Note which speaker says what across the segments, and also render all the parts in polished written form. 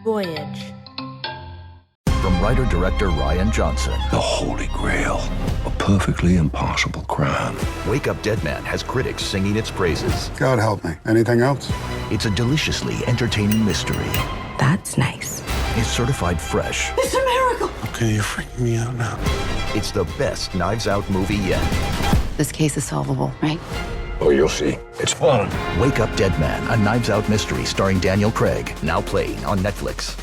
Speaker 1: Voyage.
Speaker 2: From writer-director Ryan Johnson.
Speaker 3: The Holy Grail. A perfectly impossible crime.
Speaker 2: Wake Up Dead Man has critics singing its praises.
Speaker 4: God help me. Anything else?
Speaker 2: It's a deliciously entertaining mystery.
Speaker 1: That's nice.
Speaker 2: It's certified fresh.
Speaker 1: It's a miracle!
Speaker 3: Okay, you're freaking me out now.
Speaker 2: It's the best Knives Out movie yet.
Speaker 1: This case is solvable, right?
Speaker 3: Oh, you'll see. It's fun.
Speaker 2: Wake Up Dead Man, a Knives Out mystery starring Daniel Craig. Now playing on Netflix.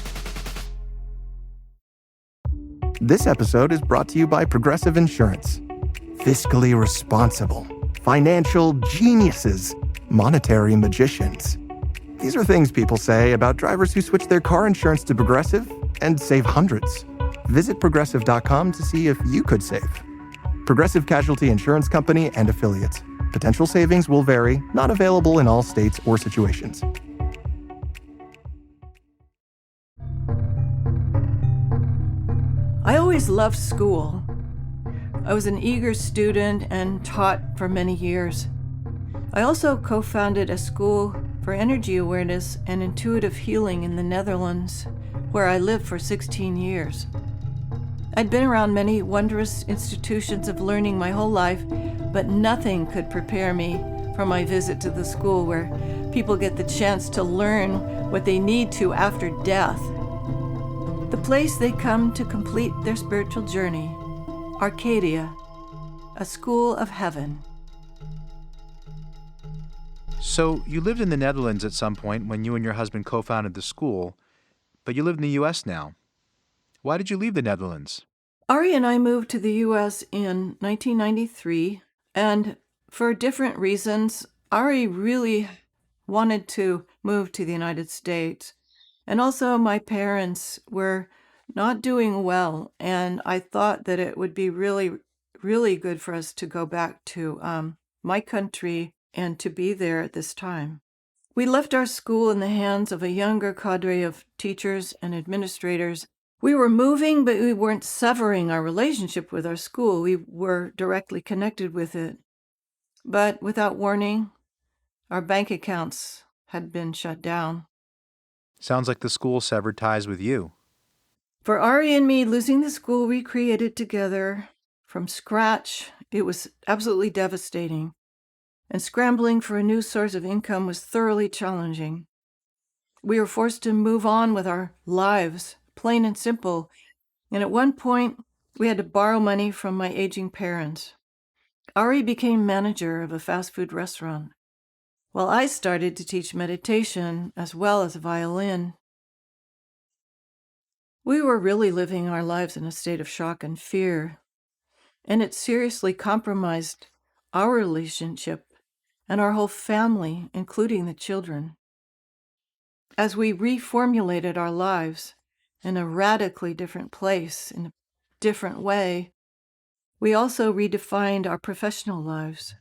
Speaker 5: This episode is brought to you by Progressive Insurance. Fiscally responsible, financial geniuses, monetary magicians. These are things people say about drivers who switch their car insurance to Progressive and save hundreds. Visit Progressive.com to see if you could save. Progressive Casualty Insurance Company and Affiliates. Potential savings will vary, not available in all states or situations.
Speaker 6: I always loved school. I was an eager student and taught for many years. I also co-founded a school for energy awareness and intuitive healing in the Netherlands, where I lived for 16 years. I'd been around many wondrous institutions of learning my whole life, but nothing could prepare me for my visit to the school where people get the chance to learn what they need to after death. The place they come to complete their spiritual journey, Arcadia, a school of heaven.
Speaker 7: So you lived in the Netherlands at some point when you and your husband co-founded the school, but you live in the U.S. now. Why did you leave the Netherlands?
Speaker 6: Ari and I moved to the U.S. in 1993, and for different reasons, Ari really wanted to move to the United States. And also my parents were not doing well, and I thought that it would be really, really good for us to go back to my country and to be there at this time. We left our school in the hands of a younger cadre of teachers and administrators. We were moving, but we weren't severing our relationship with our school. We were directly connected with it. But without warning, our bank accounts had been shut down.
Speaker 7: Sounds like the school severed ties with you.
Speaker 6: For Ari and me, losing the school we created together from scratch, it was absolutely devastating. And scrambling for a new source of income was thoroughly challenging. We were forced to move on with our lives, plain and simple. And at one point, we had to borrow money from my aging parents. Ari became manager of a fast food restaurant, while I started to teach meditation as well as violin. We were really living our lives in a state of shock and fear, and it seriously compromised our relationship and our whole family, including the children. As we reformulated our lives in a radically different place, in a different way, we also redefined our professional lives.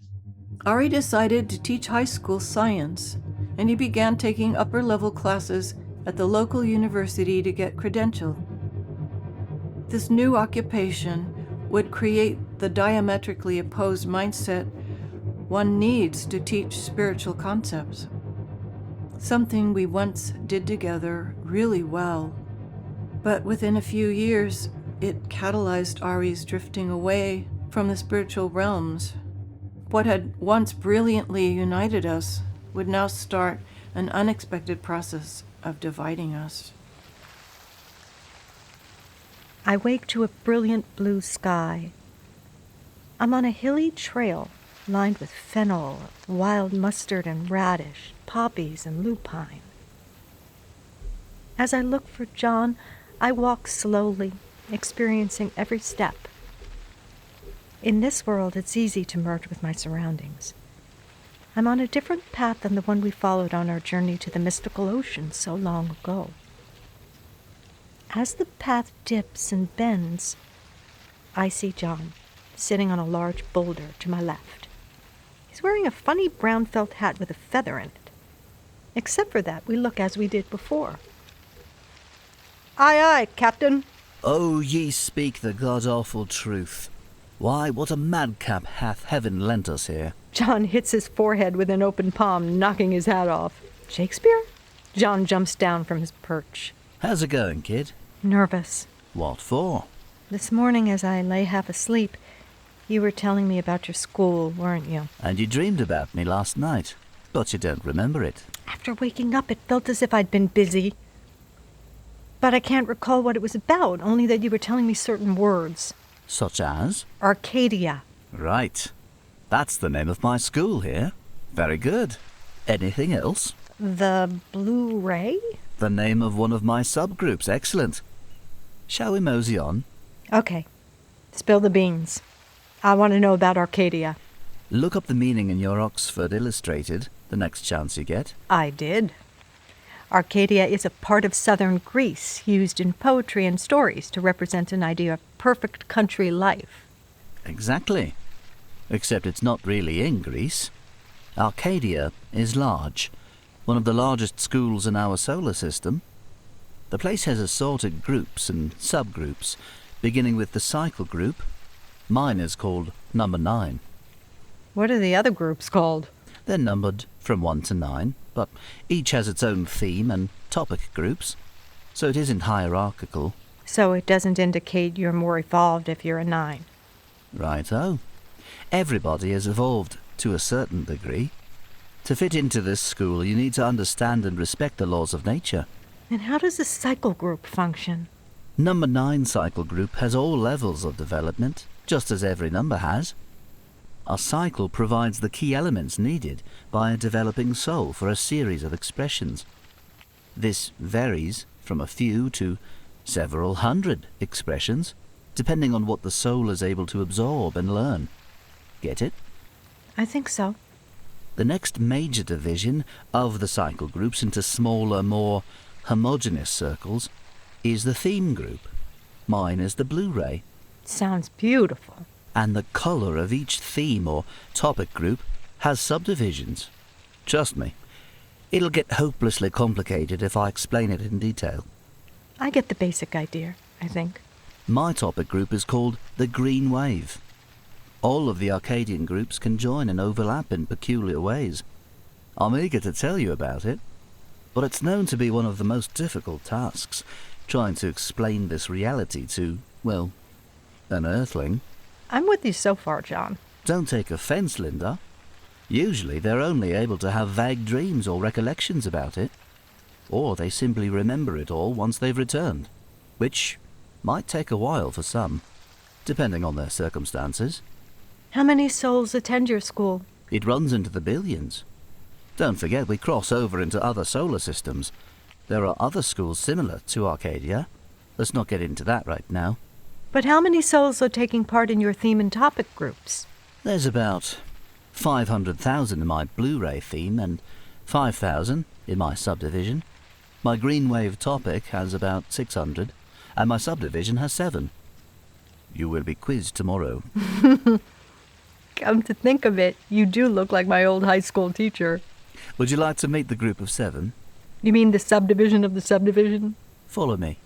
Speaker 6: Ari decided to teach high school science, and he began taking upper-level classes at the local university to get credentialed. This new occupation would create the diametrically opposed mindset one needs to teach spiritual concepts, something we once did together really well. But within a few years, it catalyzed Ari's drifting away from the spiritual realms. What had once brilliantly united us would now start an unexpected process of dividing us.
Speaker 8: I wake to a brilliant blue sky. I'm on a hilly trail lined with fennel, wild mustard and radish, poppies and lupine. As I look for John, I walk slowly, experiencing every step. In this world, it's easy to merge with my surroundings. I'm on a different path than the one we followed on our journey to the mystical ocean so long ago. As the path dips and bends, I see John sitting on a large boulder to my left. He's wearing a funny brown felt hat with a feather in it. Except for that, we look as we did before. Aye, aye, Captain.
Speaker 9: Oh, ye speak the god-awful truth. Why, what a madcap hath heaven lent us here.
Speaker 8: John hits his forehead with an open palm, knocking his hat off. Shakespeare? John jumps down from his perch.
Speaker 9: How's it going, kid?
Speaker 8: Nervous.
Speaker 9: What for?
Speaker 8: This morning, as I lay half asleep, you were telling me about your school, weren't you?
Speaker 9: And you dreamed about me last night, but you don't remember it.
Speaker 8: After waking up, it felt as if I'd been busy. But I can't recall what it was about, only that you were telling me certain words.
Speaker 9: Such as?
Speaker 8: Arcadia.
Speaker 9: Right. That's the name of my school here. Very good. Anything else?
Speaker 8: The Blue Ray?
Speaker 9: The name of one of my subgroups. Excellent. Shall we mosey on?
Speaker 8: Okay. Spill the beans. I want to know about Arcadia.
Speaker 9: Look up the meaning in your Oxford Illustrated the next chance you get.
Speaker 8: I did. Arcadia is a part of southern Greece used in poetry and stories to represent an idea of perfect country life.
Speaker 9: Exactly. Except it's not really in Greece. Arcadia is large, one of the largest schools in our solar system. The place has assorted groups and subgroups, beginning with the cycle group. Mine is called number 9.
Speaker 8: What are the other groups called?
Speaker 9: They're numbered from 1 to 9, but each has its own theme and topic groups, so it isn't hierarchical.
Speaker 8: So it doesn't indicate you're more evolved if you're a 9.
Speaker 9: Righto. Everybody has evolved to a certain degree. To fit into this school, you need to understand and respect the laws of nature.
Speaker 8: And how does a cycle group function?
Speaker 9: Number 9 cycle group has all levels of development, just as every number has. A cycle provides the key elements needed by a developing soul for a series of expressions. This varies from a few to several hundred expressions, depending on what the soul is able to absorb and learn. Get it?
Speaker 8: I think so.
Speaker 9: The next major division of the cycle groups into smaller, more homogeneous circles is the theme group. Mine is the Blue Ray.
Speaker 8: Sounds beautiful.
Speaker 9: And the colour of each theme or topic group has subdivisions. Trust me, it'll get hopelessly complicated if I explain it in detail.
Speaker 8: I get the basic idea, I think.
Speaker 9: My topic group is called the Green Wave. All of the Arcadian groups can join and overlap in peculiar ways. I'm eager to tell you about it, but it's known to be one of the most difficult tasks, trying to explain this reality to, well, an earthling.
Speaker 8: I'm with you so far, John.
Speaker 9: Don't take offence, Linda. Usually they're only able to have vague dreams or recollections about it, or they simply remember it all once they've returned, which might take a while for some, depending on their circumstances.
Speaker 8: How many souls attend your school?
Speaker 9: It runs into the billions. Don't forget we cross over into other solar systems. There are other schools similar to Arcadia. Let's not get into that right now.
Speaker 8: But how many souls are taking part in your theme and topic groups?
Speaker 9: There's about 500,000 in my Blue Ray theme and 5,000 in my subdivision. My Green Wave topic has about 600, and my subdivision has 7. You will be quizzed tomorrow.
Speaker 8: Come to think of it, you do look like my old high school teacher.
Speaker 9: Would you like to meet the group of 7?
Speaker 8: You mean the subdivision of the subdivision?
Speaker 9: Follow me.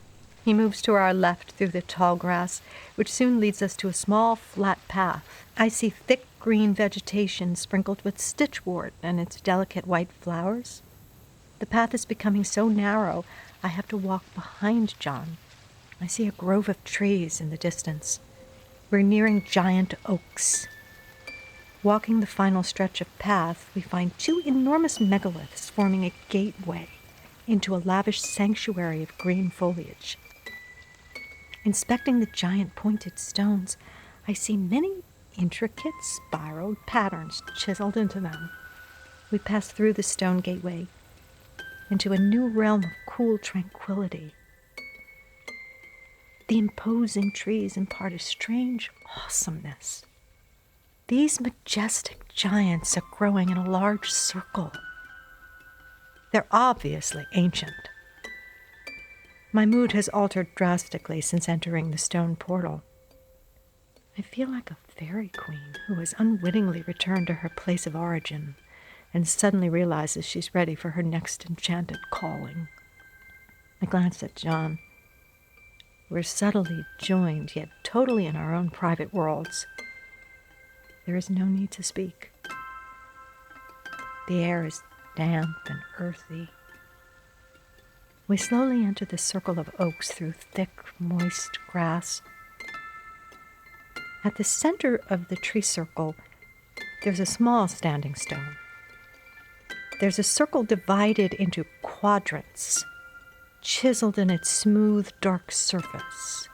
Speaker 8: He moves to our left through the tall grass, which soon leads us to a small, flat path. I see thick green vegetation sprinkled with stitchwort and its delicate white flowers. The path is becoming so narrow, I have to walk behind John. I see a grove of trees in the distance. We're nearing giant oaks. Walking the final stretch of path, we find 2 enormous megaliths forming a gateway into a lavish sanctuary of green foliage. Inspecting the giant pointed stones, I see many intricate spiraled patterns chiseled into them. We pass through the stone gateway into a new realm of cool tranquility. The imposing trees impart a strange awesomeness. These majestic giants are growing in a large circle. They're obviously ancient. My mood has altered drastically since entering the stone portal. I feel like a fairy queen who has unwittingly returned to her place of origin and suddenly realizes she's ready for her next enchanted calling. I glance at John. We're subtly joined, yet totally in our own private worlds. There is no need to speak. The air is damp and earthy. We slowly enter the circle of oaks through thick, moist grass. At the center of the tree circle, there's a small standing stone. There's a circle divided into quadrants, chiseled in its smooth, dark surface.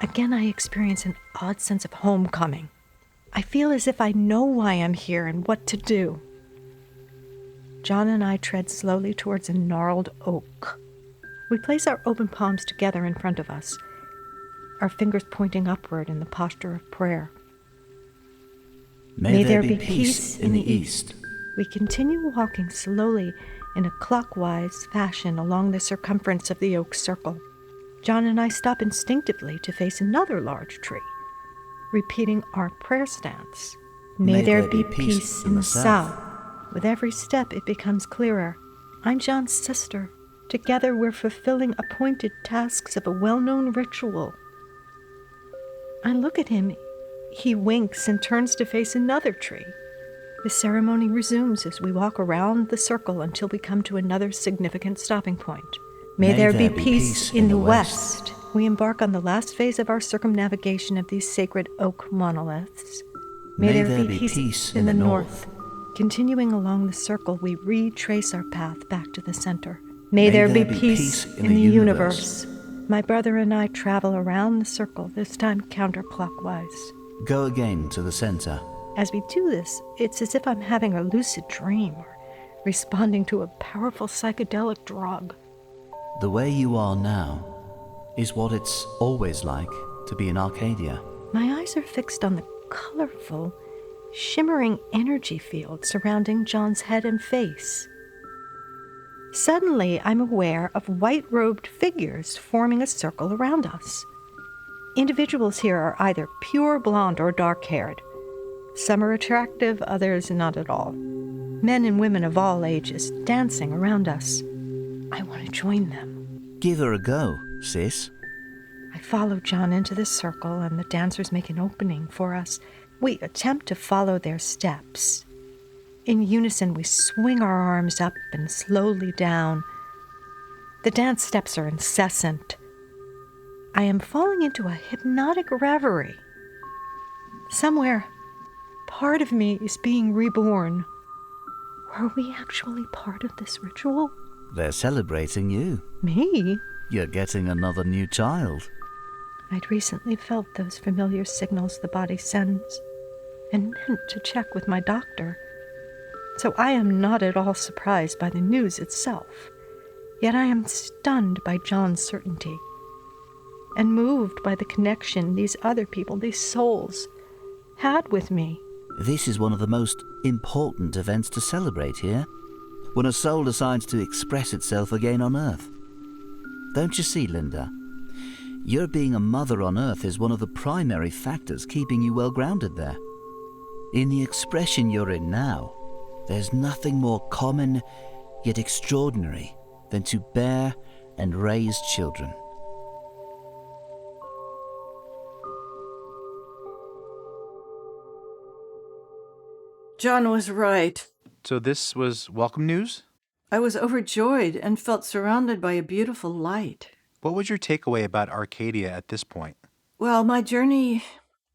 Speaker 8: Again, I experience an odd sense of homecoming. I feel as if I know why I'm here and what to do. John and I tread slowly towards a gnarled oak. We place our open palms together in front of us, our fingers pointing upward in the posture of prayer.
Speaker 9: May there be peace in the east.
Speaker 8: We continue walking slowly in a clockwise fashion along the circumference of the oak circle. John and I stop instinctively to face another large tree, repeating our prayer stance. May there be peace in the south. With every step, it becomes clearer. I'm John's sister. Together, we're fulfilling appointed tasks of a well-known ritual. I look at him. He winks and turns to face another tree. The ceremony resumes as we walk around the circle until we come to another significant stopping point. May there be peace in the west. We embark on the last phase of our circumnavigation of these sacred oak monoliths. May there be peace in the north. Continuing along the circle, we retrace our path back to the center. May there be peace in the universe. My brother and I travel around the circle, this time counterclockwise.
Speaker 9: Go again to the center.
Speaker 8: As we do this, it's as if I'm having a lucid dream or responding to a powerful psychedelic drug.
Speaker 9: The way you are now is what it's always like to be in Arcadia.
Speaker 8: My eyes are fixed on the colorful, shimmering energy field surrounding John's head and face. Suddenly, I'm aware of white-robed figures forming a circle around us. Individuals here are either pure blonde or dark-haired. Some are attractive, others not at all. Men and women of all ages dancing around us. I want to join them.
Speaker 9: Give her a go, sis.
Speaker 8: I follow John into the circle, and the dancers make an opening for us. We attempt to follow their steps. In unison, we swing our arms up and slowly down. The dance steps are incessant. I am falling into a hypnotic reverie. Somewhere, part of me is being reborn. Were we actually part of this ritual?
Speaker 9: They're celebrating you.
Speaker 8: Me?
Speaker 9: You're getting another new child.
Speaker 8: I'd recently felt those familiar signals the body sends and meant to check with my doctor. So I am not at all surprised by the news itself. Yet I am stunned by John's certainty and moved by the connection these other people, these souls, had with me.
Speaker 9: This is one of the most important events to celebrate here, when a soul decides to express itself again on Earth. Don't you see, Linda? Your being a mother on Earth is one of the primary factors keeping you well grounded there. In the expression you're in now, there's nothing more common yet extraordinary than to bear and raise children.
Speaker 6: John was right.
Speaker 7: So this was welcome news?
Speaker 6: I was overjoyed and felt surrounded by a beautiful light.
Speaker 7: What was your takeaway about Arcadia at this point?
Speaker 6: Well, my journey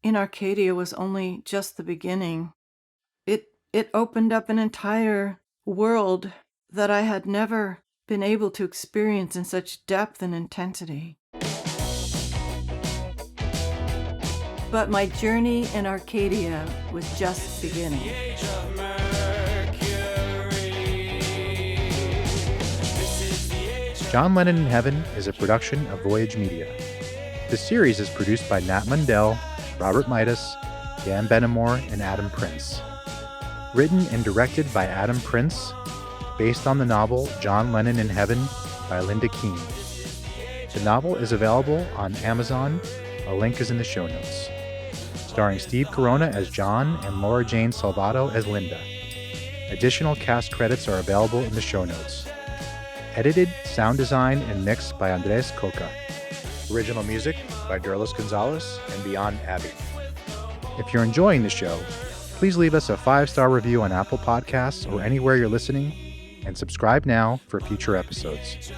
Speaker 6: in Arcadia was only just the beginning. It opened up an entire world that I had never been able to experience in such depth and intensity. But my journey in Arcadia was just beginning.
Speaker 7: John Lennon in Heaven is a production of Voyage Media. The series is produced by Nat Mundel, Robert Mitas, Dan Benamor, and Adam Prince. Written and directed by Adam Prince, based on the novel John Lennon in Heaven by Linda Keene. The novel is available on Amazon. A link is in the show notes. Starring Steve Corona as John and Laura Jane Salvato as Linda. Additional cast credits are available in the show notes. Edited, sound design, and mixed by Andres Coca. Original music by Derlis Gonzalez and Beyond Abbey. If you're enjoying the show, please leave us a 5-star review on Apple Podcasts or anywhere you're listening, and subscribe now for future episodes.